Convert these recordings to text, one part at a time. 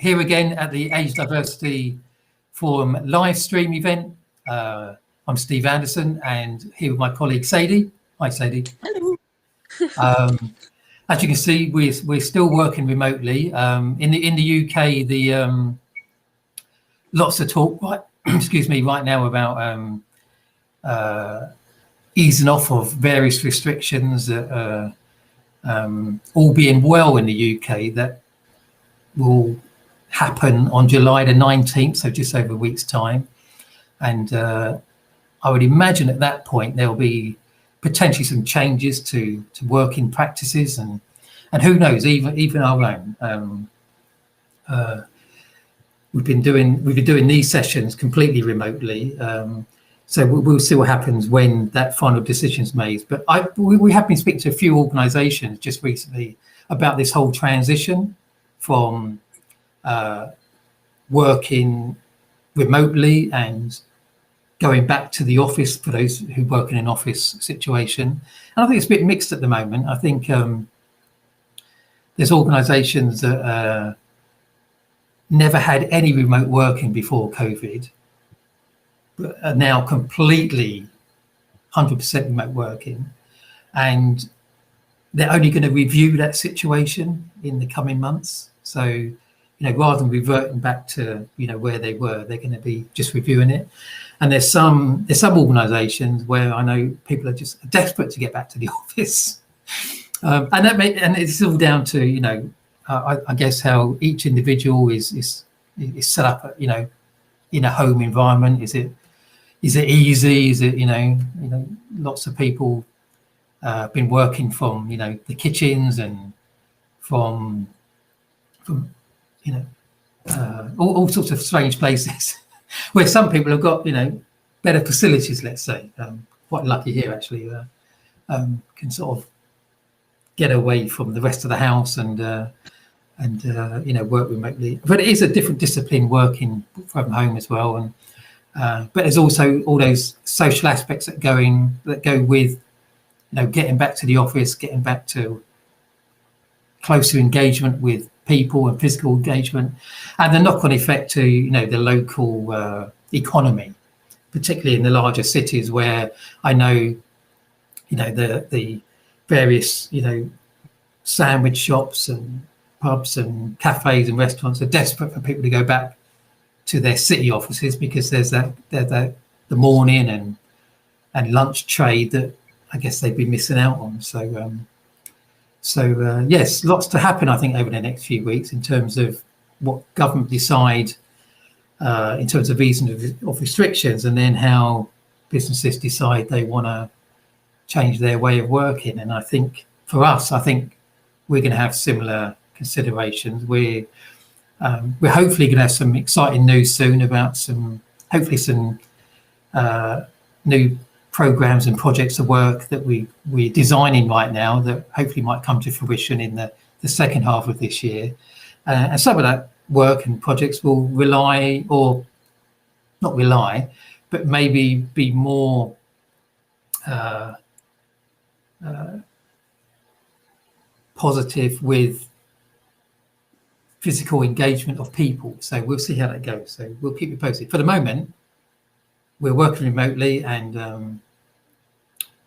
here again at the Age Diversity Forum live stream event. I'm Steve Anderson, and here with my colleague Sadie. Hi, Sadie. Hello. As you can see, we're still working remotely. In the UK, the lots of talk, right, excuse me, right now about easing off of various restrictions that all being well in the UK, that will happen on July the 19th, so just over a week's time. And I would imagine at that point there'll be potentially some changes to working practices, and who knows, even our own. We've been doing these sessions completely remotely, so we'll see what happens when that final decision's made. But we have been speaking to a few organisations just recently about this whole transition from working remotely and going back to the office for those who work in an office situation. And I think it's a bit mixed at the moment. I think there's organisations that never had any remote working before COVID, but are now completely 100% remote working. And they're only going to review that situation in the coming months. So, rather than reverting back to, where they were, they're going to be just reviewing it. And there's some organisations where I know people are just desperate to get back to the office, and it's all down to I guess how each individual is set up, in a home environment. Is it easy? Is it lots of people been working from the kitchens and from all sorts of strange places where some people have got better facilities, let's say. Quite lucky here actually, can sort of get away from the rest of the house and work remotely. But it is a different discipline working from home as well. And but there's also all those social aspects that go with getting back to the office, getting back to closer engagement with people and physical engagement, and the knock-on effect to the local economy, particularly in the larger cities where I know the various sandwich shops and pubs and cafes and restaurants are desperate for people to go back to their city offices, because there's the morning and lunch trade that I guess they've been missing out on. So yes, lots to happen, I think, over the next few weeks in terms of what government decide in terms of easing of restrictions, and then how businesses decide they want to change their way of working. And I think for us, we're going to have similar considerations. We're hopefully going to have some exciting news soon about some new programs and projects of work that we're designing right now that hopefully might come to fruition in the second half of this year. And some of that work and projects will rely, or not rely, but maybe be more positive with physical engagement of people. So we'll see how that goes. So we'll keep you posted. For the moment, we're working remotely, and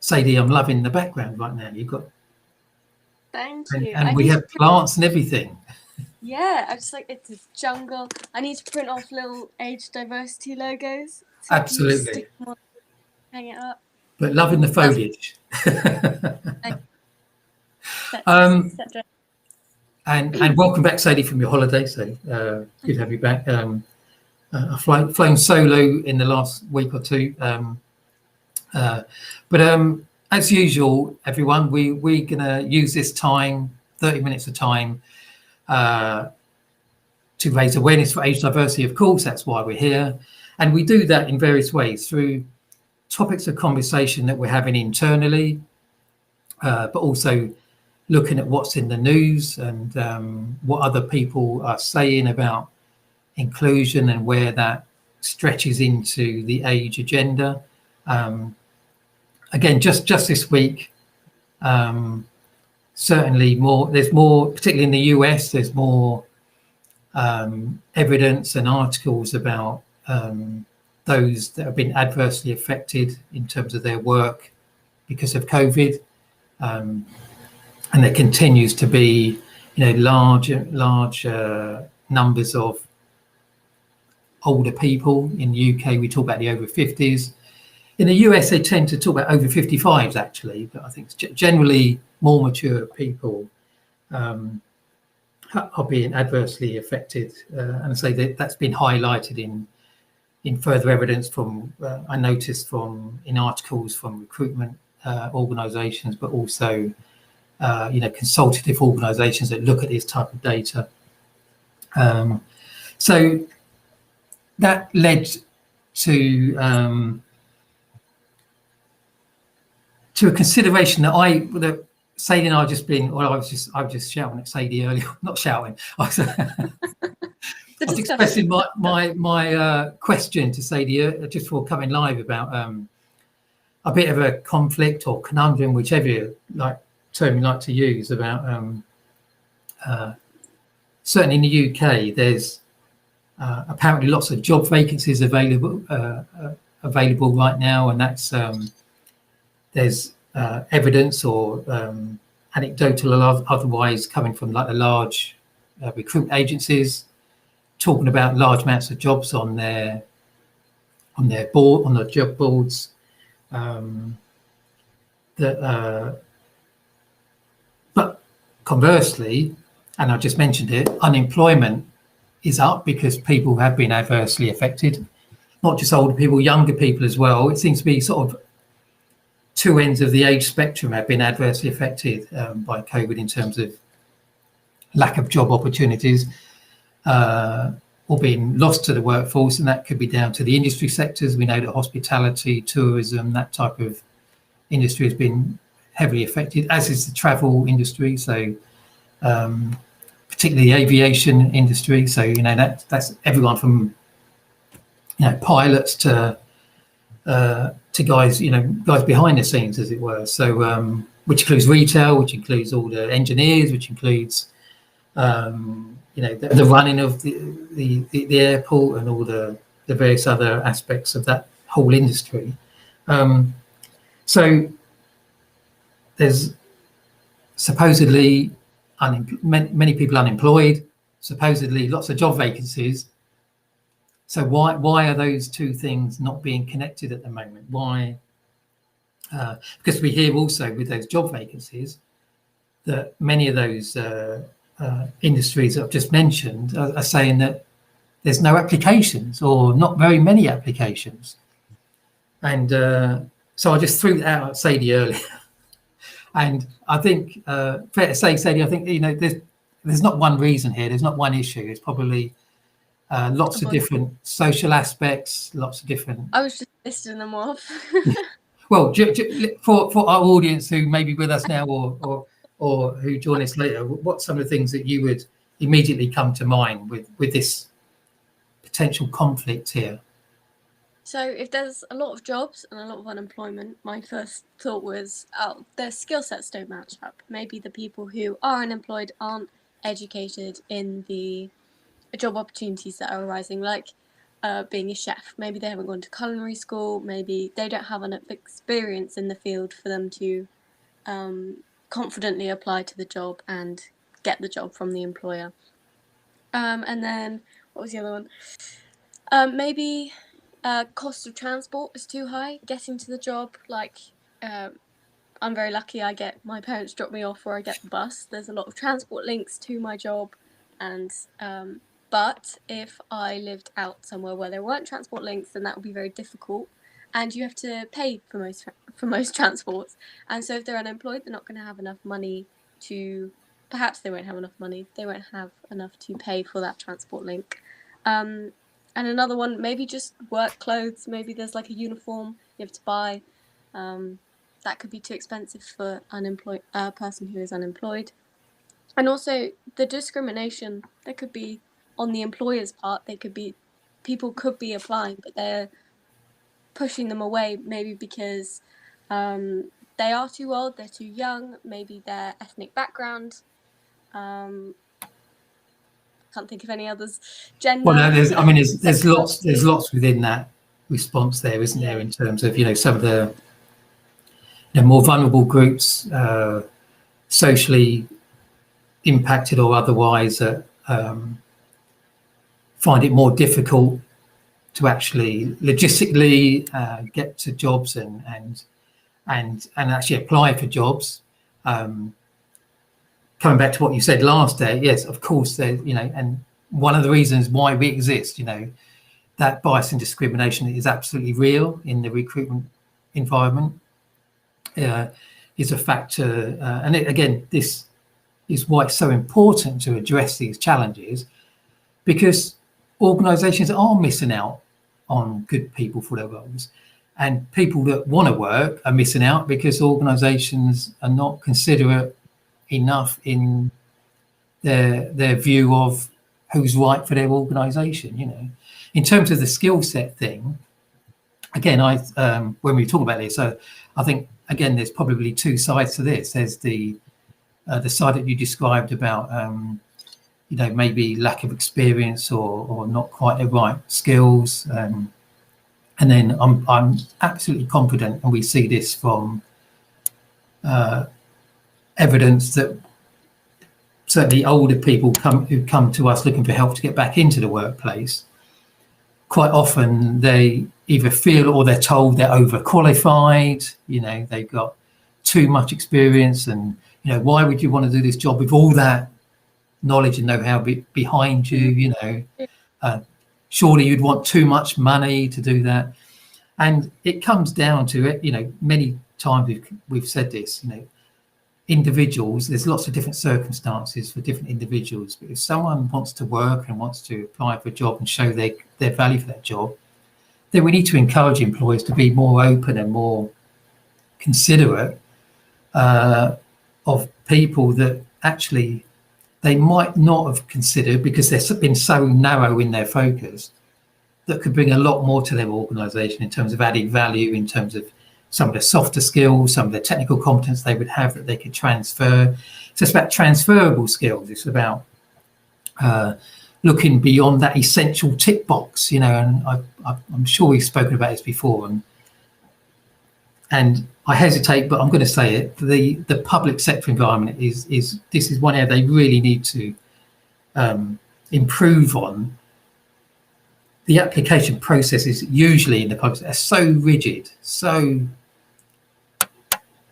Sadie, I'm loving the background right now. You've got, thank you. And we have plants and everything. Yeah, I just it's a jungle. I need to print off little age diversity logos. So Absolutely. Hang it up. But loving the foliage. And welcome back, Sadie, from your holiday. So good to have you back. I've flown solo in the last week or two. But as usual, everyone, we're going to use this time, 30 minutes of time, to raise awareness for age diversity. Of course, that's why we're here. And we do that in various ways, through topics of conversation that we're having internally, but also looking at what's in the news and what other people are saying about inclusion and where that stretches into the age agenda. Again, just this week, certainly there's more, particularly in the US, there's more evidence and articles about those that have been adversely affected in terms of their work because of COVID. And there continues to be, large numbers of older people. In the UK, we talk about the over 50s. In the US, they tend to talk about over 55s, actually, but I think it's generally more mature people are being adversely affected. And I say that's been highlighted in further evidence from, I noticed in articles from recruitment organisations, but also consultative organisations that look at this type of data. So that led to a consideration that Sadie and I I was just shouting at Sadie earlier, not shouting. I was expressing my question to Sadie just before coming live about a bit of a conflict or conundrum, whichever term you like to use, about certainly in the UK, there's apparently lots of job vacancies available right now, and that's there's evidence or anecdotal or otherwise coming from the large recruitment agencies talking about large amounts of jobs on their job boards. But conversely, and I just mentioned it, unemployment is up because people have been adversely affected, not just older people, younger people as well. It seems to be sort of two ends of the age spectrum have been adversely affected by COVID in terms of lack of job opportunities or being lost to the workforce, and that could be down to the industry sectors. We know that hospitality, tourism, that type of industry has been heavily affected, as is the travel industry. So particularly the aviation industry. So that's everyone from pilots to guys guys behind the scenes, as it were. So which includes retail, which includes all the engineers, which includes the running of the airport and all the various other aspects of that whole industry. So there's supposedly many people unemployed, supposedly lots of job vacancies. So why are those two things not being connected at the moment? Why? Because we hear also with those job vacancies that many of those industries that I've just mentioned are saying that there's no applications or not very many applications. And so I just threw that out at Sadie earlier. And I think, fair to say, Sadie, I think, there's not one reason here. There's not one issue. It's probably lots of different social aspects, lots of different... I was just listing them off. Well, for our audience who may be with us now or who join us later, what's some of the things that you would immediately come to mind with this potential conflict here? So if there's a lot of jobs and a lot of unemployment, my first thought was, their skill sets don't match up. Maybe the people who are unemployed aren't educated in the job opportunities that are arising, like being a chef. Maybe they haven't gone to culinary school. Maybe they don't have enough experience in the field for them to confidently apply to the job and get the job from the employer. And then, what was the other one? Maybe cost of transport is too high getting to the job. Like, I'm very lucky I get my parents drop me off or I get the bus. There's a lot of transport links to my job, and but if I lived out somewhere where there weren't transport links, then that would be very difficult, and you have to pay for most transports. And so if they're unemployed, they're not going to have enough money to... Perhaps they won't have enough money. They won't have enough to pay for that transport link. And another one, maybe just work clothes. Maybe there's like a uniform you have to buy. That could be too expensive for a person who is unemployed. And also the discrimination, there could be on the employer's part. People could be applying, but they're pushing them away, maybe because they are too old, they're too young, maybe their ethnic background. can't think of any others. Gender. Well, no, there's sexuality. lots within that response there, isn't there, in terms of, some of the more vulnerable groups, socially impacted or otherwise, that find it more difficult to actually logistically get to jobs and actually apply for jobs. Coming back to what you said last day, yes, of course, there, and one of the reasons why we exist, that bias and discrimination is absolutely real in the recruitment environment, is a factor. And again, this is why it's so important to address these challenges, because organisations are missing out on good people for their roles, and people that want to work are missing out because organisations are not considerate enough in their view of who's right for their organisation. In terms of the skill set thing, again, when we talk about this, so I think again there's probably two sides to this. There's the side that you described about maybe lack of experience or not quite the right skills, and then I'm absolutely confident, and we see this from evidence that certainly older people who come to us looking for help to get back into the workplace, quite often they either feel or they're told they're overqualified, they've got too much experience, and why would you want to do this job with all that knowledge and know-how behind you, surely you'd want too much money to do that. And it comes down to it, many times we've said this, individuals, there's lots of different circumstances for different individuals, but if someone wants to work and wants to apply for a job and show their value for that job, then we need to encourage employers to be more open and more considerate of people that actually they might not have considered because they've been so narrow in their focus, that could bring a lot more to their organisation in terms of added value, in terms of some of the softer skills, some of the technical competence they would have that they could transfer. So it's about transferable skills. It's about looking beyond that essential tick box, and I'm sure we've spoken about this before, and I hesitate, but I'm going to say it. The public sector environment is one area they really need to improve on. The application processes usually in the public sector are so rigid, so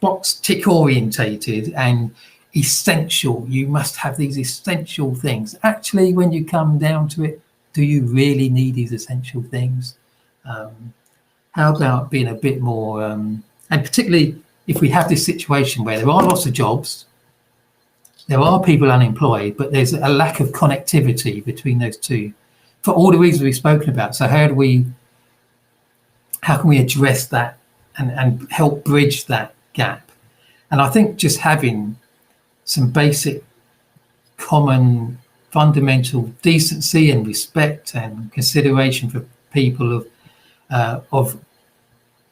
box tick orientated and essential. You must have these essential things. Actually, when you come down to it, do you really need these essential things? How about being a bit more, and particularly if we have this situation where there are lots of jobs, there are people unemployed, but there's a lack of connectivity between those two, for all the reasons we've spoken about. So how can we address that and help bridge that gap? And I think just having some basic common fundamental decency and respect and consideration for people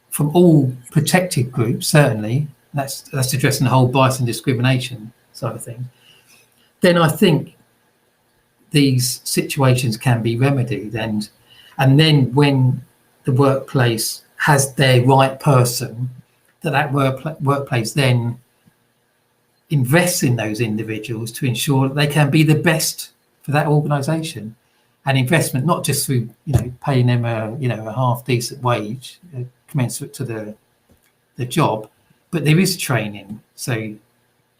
from all protected groups, certainly that's addressing the whole bias and discrimination side of things, then I think these situations can be remedied. And then when the workplace has their right person, that workplace then invests in those individuals to ensure that they can be the best for that organisation. And investment, not just through paying them a half decent wage commensurate to the job, but there is training. So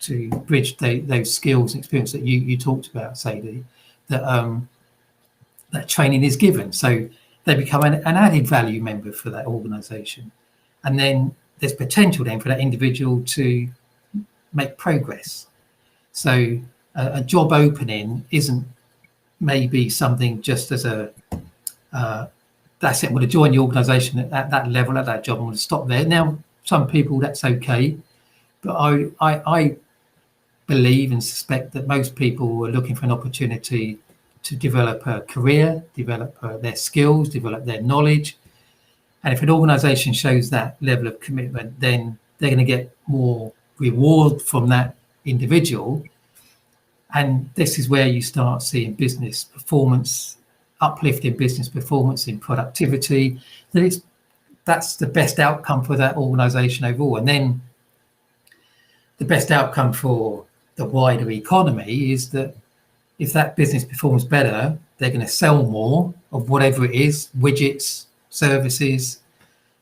to bridge those skills and experience that you talked about, Sadie, that training is given, so they become an added value member for that organisation, and then there's potential then for that individual to make progress. So a job opening isn't maybe something just as that's it, I'm going to join the organisation at that level, at that job, I'm going to stop there. Now, some people that's okay, but I believe and suspect that most people are looking for an opportunity to develop a career, develop their skills, develop their knowledge. And if an organisation shows that level of commitment, then they're going to get more reward from that individual. And this is where you start seeing business performance, uplift in business performance, in productivity. That's the best outcome for that organisation overall. And then the best outcome for the wider economy is that if that business performs better, they're going to sell more of whatever it is, widgets, services,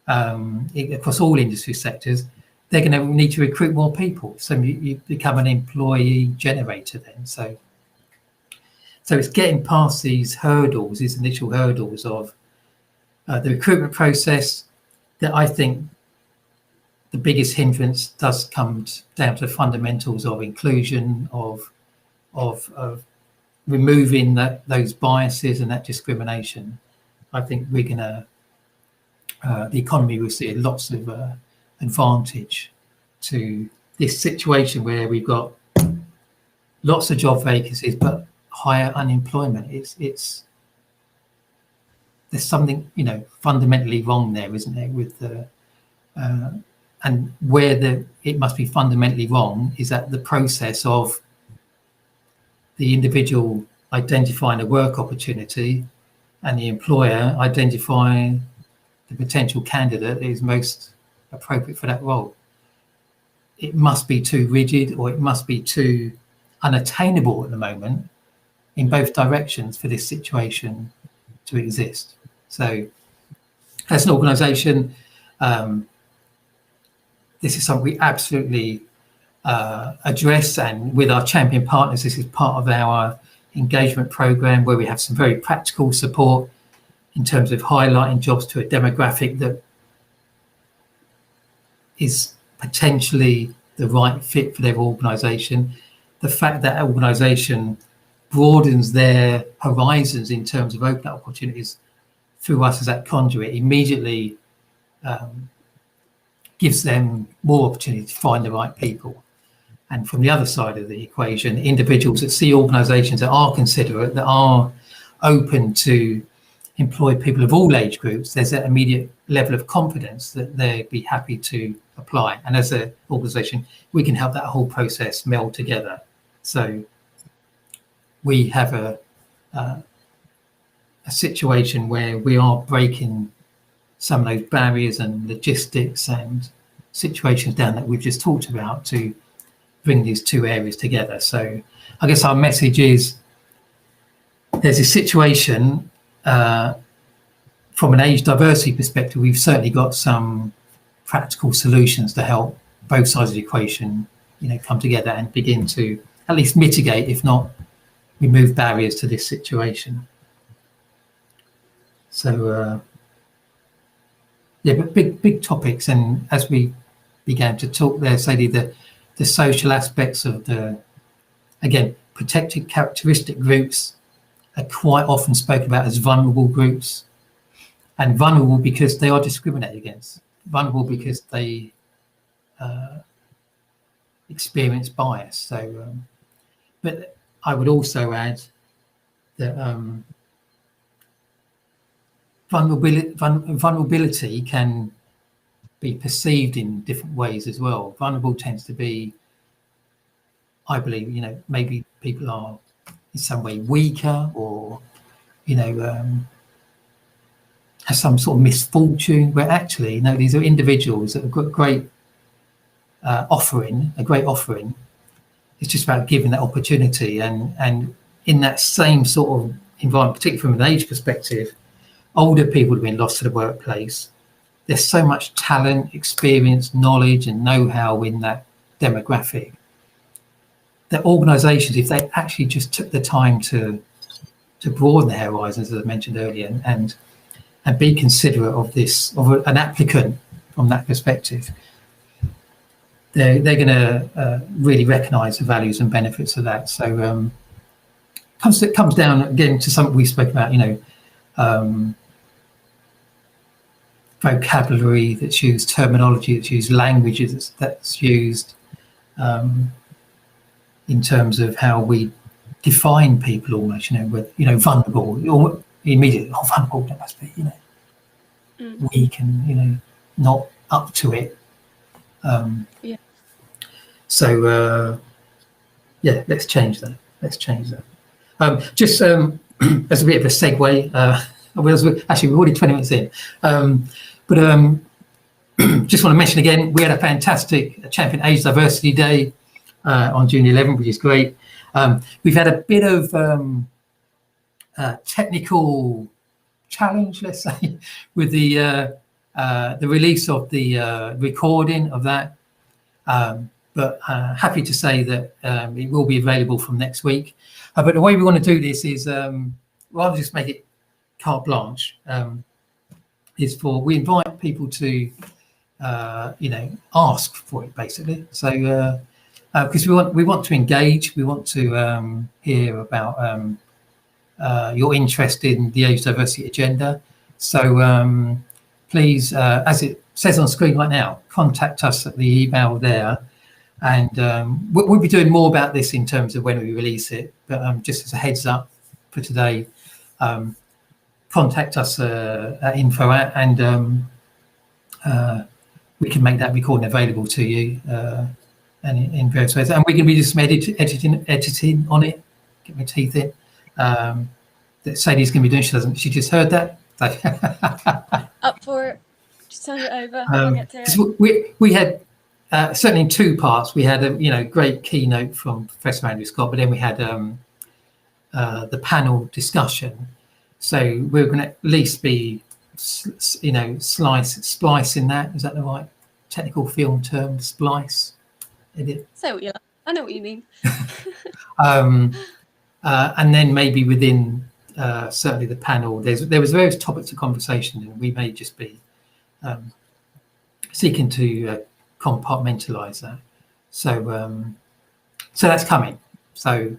across all industry sectors. They're going to need to recruit more people. So you become an employee generator then. So it's getting past these hurdles, these initial hurdles of the recruitment process, that I think the biggest hindrance does come down to the fundamentals of inclusion, of removing those biases and that discrimination. I think we're going to, the economy will see lots of advantage to this situation where we've got lots of job vacancies but higher unemployment. It's there's something fundamentally wrong there, isn't there? With the and where it must be fundamentally wrong is that the process of the individual identifying a work opportunity and the employer identifying the potential candidate that is most appropriate for that role. It must be too rigid, or it must be too unattainable at the moment in both directions for this situation to exist. So as an organisation, this is something we absolutely address, and with our champion partners, this is part of our engagement program where we have some very practical support in terms of highlighting jobs to a demographic that is potentially the right fit for their organisation. The fact that organisation broadens their horizons in terms of open up opportunities through us as that conduit immediately gives them more opportunity to find the right people. And from the other side of the equation, individuals that see organisations that are considerate, that are open to employ people of all age groups, there's that immediate level of confidence that they'd be happy to apply. And as an organisation, we can help that whole process meld together. So we have a situation where we are breaking some of those barriers and logistics and situations down that we've just talked about to bring these two areas together. So I guess our message is there's a situation from an age diversity perspective, we've certainly got some practical solutions to help both sides of the equation, come together and begin to at least mitigate, if not remove barriers to this situation. So but big topics, and as we began to talk there, Sadie, the social aspects of again, protected characteristic groups are quite often spoken about as vulnerable groups, and vulnerable because they are discriminated against, vulnerable because they experience bias. So, but I would also add that vulnerability can be perceived in different ways as well. Vulnerable tends to be, I believe, maybe people are in some way weaker, or have some sort of misfortune, where actually these are individuals that have got a great offering. It's just about giving that opportunity, and in that same sort of environment, particularly from an age perspective, older people have been lost to the workplace. There's so much talent, experience, knowledge and know-how in that demographic that organisations, if they actually just took the time to broaden their horizons, as I mentioned earlier, and be considerate of an applicant from that perspective, they're going to really recognise the values and benefits of that. So it comes down again to something we spoke about, vocabulary that's used, terminology that's used, languages that's used, in terms of how we define people almost, vulnerable, or immediately, vulnerable, that must be, weak and, not up to it. So, let's change that. let's change that. Just as a bit of a segue, actually we're already 20 minutes in, but just want to mention again, we had a fantastic Champion Age Diversity Day on June 11th, which is great. We've had a bit of technical challenge, let's say, with the release of the recording of that. But happy to say that it will be available from next week. But the way we want to do this is, rather than just make it carte blanche, is we invite people to, ask for it basically. So because we want to engage, we want to hear about your interest in the age diversity agenda. So please, as it says on screen right now, contact us at the email there. And we'll be doing more about this in terms of when we release it. But just as a heads up for today, contact us at info and we can make that recording available to you and in various ways. And we can be just editing on it, get my teeth in. That Sadie's going to be doing. She just heard that. Up for it. Just turn it over. I'll get to it. We had. Certainly in two parts, we had a great keynote from Professor Andrew Scott, but then we had the panel discussion. So we're going to at least be, splicing that. Is that the right technical film term? Splice. Say what you like. I know what you mean. And then maybe within certainly the panel, there was various topics of conversation, and we may just be seeking to compartmentalize that. So so that's coming. So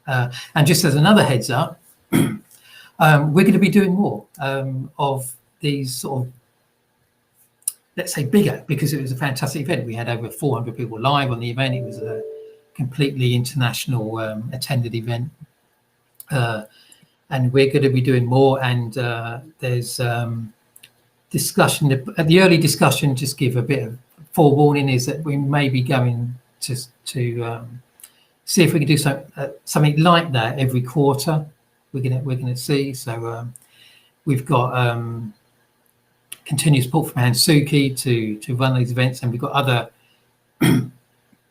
and just as another heads up, we're going to be doing more of these sort of, let's say, bigger, because it was a fantastic event. We had over 400 people live on the event. It was a completely international attended event, and we're going to be doing more. And there's discussion. The early discussion, just give a bit of forewarning, is that we may be going to see if we can do something like that every quarter. We're gonna see. So we've got continuous support from Hansuki to run these events, and we've got other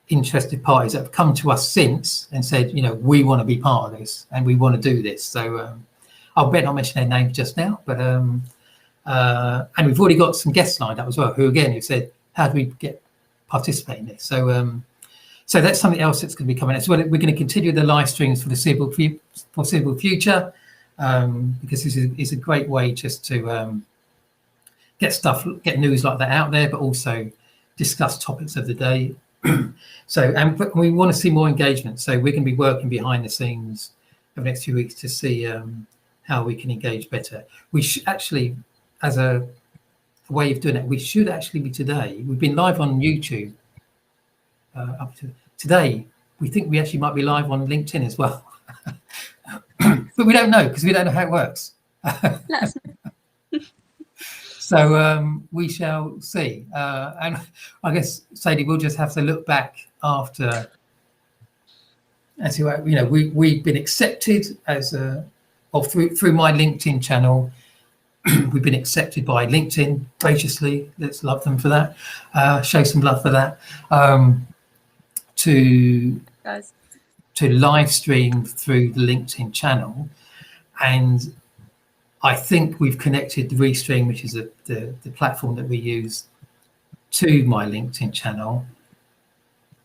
interested parties that have come to us since and said, we want to be part of this and we want to do this. So I'll bet not mention their names just now, but and we've already got some guests lined up as well, who said, how do we participate in this? So so that's something else that's going to be coming. As well, we're going to continue the live streams for the foreseeable future, because this is a great way just to get news like that out there, but also discuss topics of the day. So, and we want to see more engagement. So we're going to be working behind the scenes over the next few weeks to see how we can engage better. We should actually, as a way of doing it, we should actually be today. We've been live on YouTube up to today. We think we actually might be live on LinkedIn as well, but we don't know, because we don't know how it works. Let us know. So we shall see. And I guess, Sadie, we'll just have to look back after and see what, we've been accepted as through my LinkedIn channel. We've been accepted by LinkedIn graciously. Let's love them for that. Show some love for that. To live stream through the LinkedIn channel, and I think we've connected the Restream, which is the platform that we use, to my LinkedIn channel.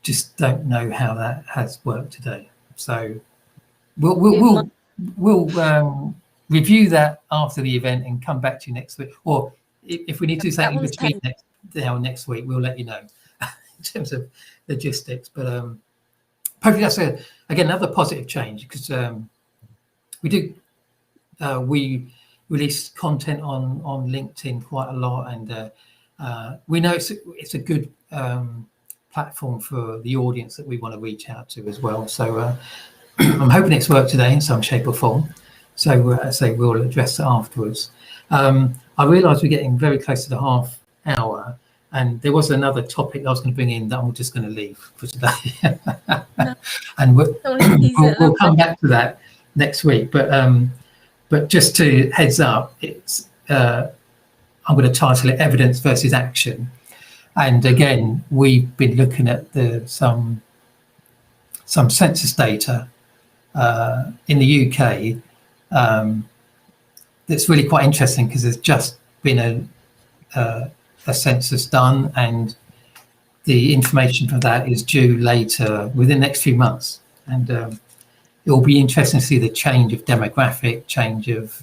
Just don't know how that has worked today. So we'll review that after the event and come back to you next week. Or if we need to do something between next week, we'll let you know in terms of logistics. But hopefully that's again another positive change, because we release content on LinkedIn quite a lot, and we know it's a good platform for the audience that we want to reach out to as well. So I'm hoping it's worked today in some shape or form. So we'll address it afterwards. I realise we're getting very close to the half hour, And there was another topic I was going to bring in that I'm just going to leave for today. No. And we'll come back. back to that next week. But just to heads up, it's I'm going to title it Evidence versus Action. And again, we've been looking at some census data in the UK that's really quite interesting, because there's just been a census done, and the information from that is due later within the next few months. And it will be interesting to see the change of demographic, change of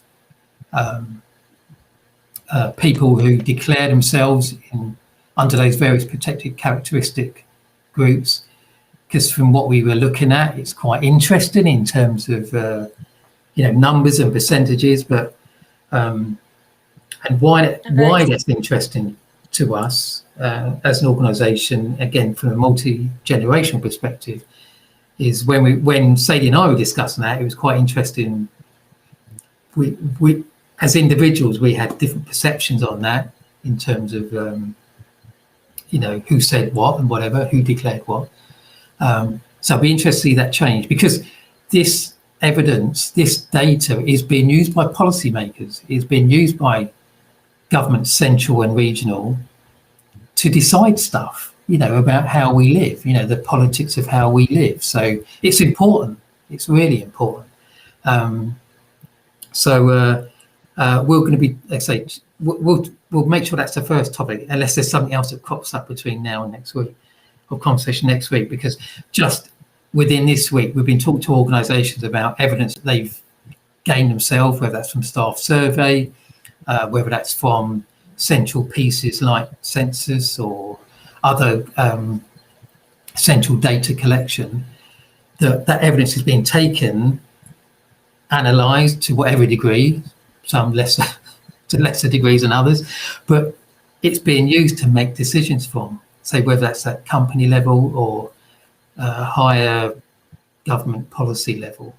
people who declare themselves under those various protected characteristic groups. Because from what we were looking at, it's quite interesting in terms of numbers and percentages, but and why that's interesting to us as an organisation, again from a multi-generational perspective, is when Sadie and I were discussing that, it was quite interesting. We as individuals, we had different perceptions on that in terms of who said what and whatever, who declared what. So it'll be interesting to see that change, because this evidence, this data is being used by policymakers, is being used by government, central and regional, to decide stuff, about how we live, the politics of how we live. So it's important. It's really important. So we're going to be, let's say, we'll make sure that's the first topic, unless there's something else that crops up between now and next week, or conversation next week, because just within this week, we've been talking to organisations about evidence that they've gained themselves, whether that's from staff survey, whether that's from central pieces like census or other central data collection, that evidence is being taken, analysed to whatever degree, some lesser to lesser degrees than others, but it's being used to make decisions from, say, whether that's at company level or higher government policy level.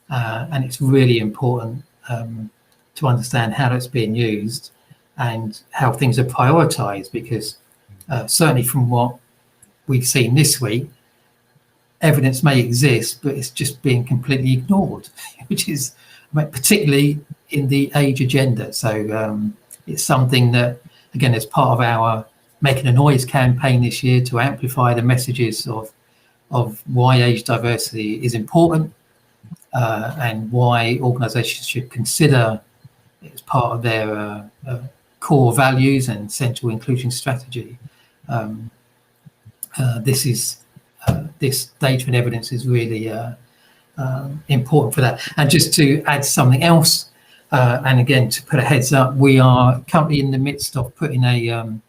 And it's really important to understand how it's being used and how things are prioritised, because certainly from what we've seen this week, evidence may exist, but it's just being completely ignored, which is particularly in the age agenda. So it's something that, again, as part of our Making a Noise campaign this year, to amplify the messages of why age diversity is important and why organisations should consider it as part of their core values and central inclusion strategy. This data and evidence is really important for that. And just to add something else, and again, to put a heads up, we are currently in the midst of putting a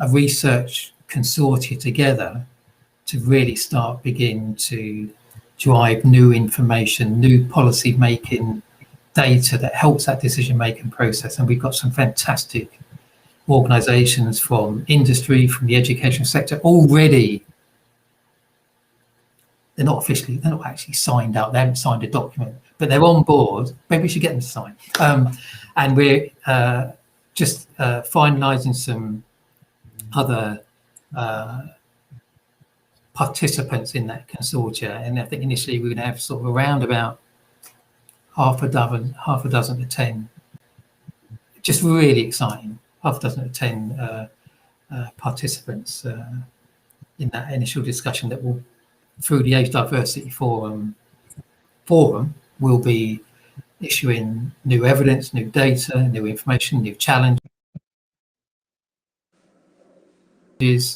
research consortia together to really begin to drive new information, new policy making data that helps that decision making process. And we've got some fantastic organisations from industry, from the education sector already. They're not actually signed up. They haven't signed a document, but they're on board. Maybe we should get them to sign. And we're just finalising some other participants in that consortia. And I think initially we're going to have sort of around about half a dozen to 10. Just really exciting. Half a dozen to 10 participants in that initial discussion that will, through the Age Diversity Forum, will be issuing new evidence, new data, new information, new challenges, new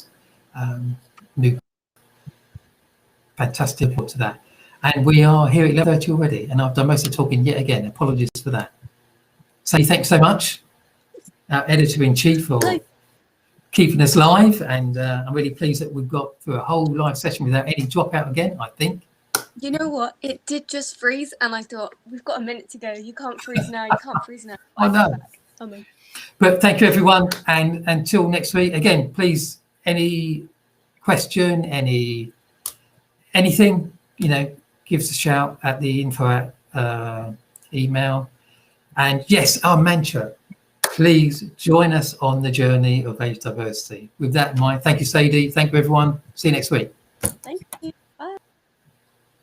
fantastic report to that. And we are here at 11:30 already, and I've done most of the talking yet again. Apologies for that. Sadie, thanks so much, our editor-in-chief, for keeping us live, and I'm really pleased that we've got through a whole live session without any dropout again, I think. You know what? It did just freeze, and I thought, we've got a minute to go. You can't freeze now. You can't freeze now. I know. But thank you, everyone. And until next week, again, please, any question, anything, give us a shout at the info email. And yes, our mantra, please join us on the journey of age diversity. With that in mind, thank you, Sadie. Thank you, everyone. See you next week. Thank you.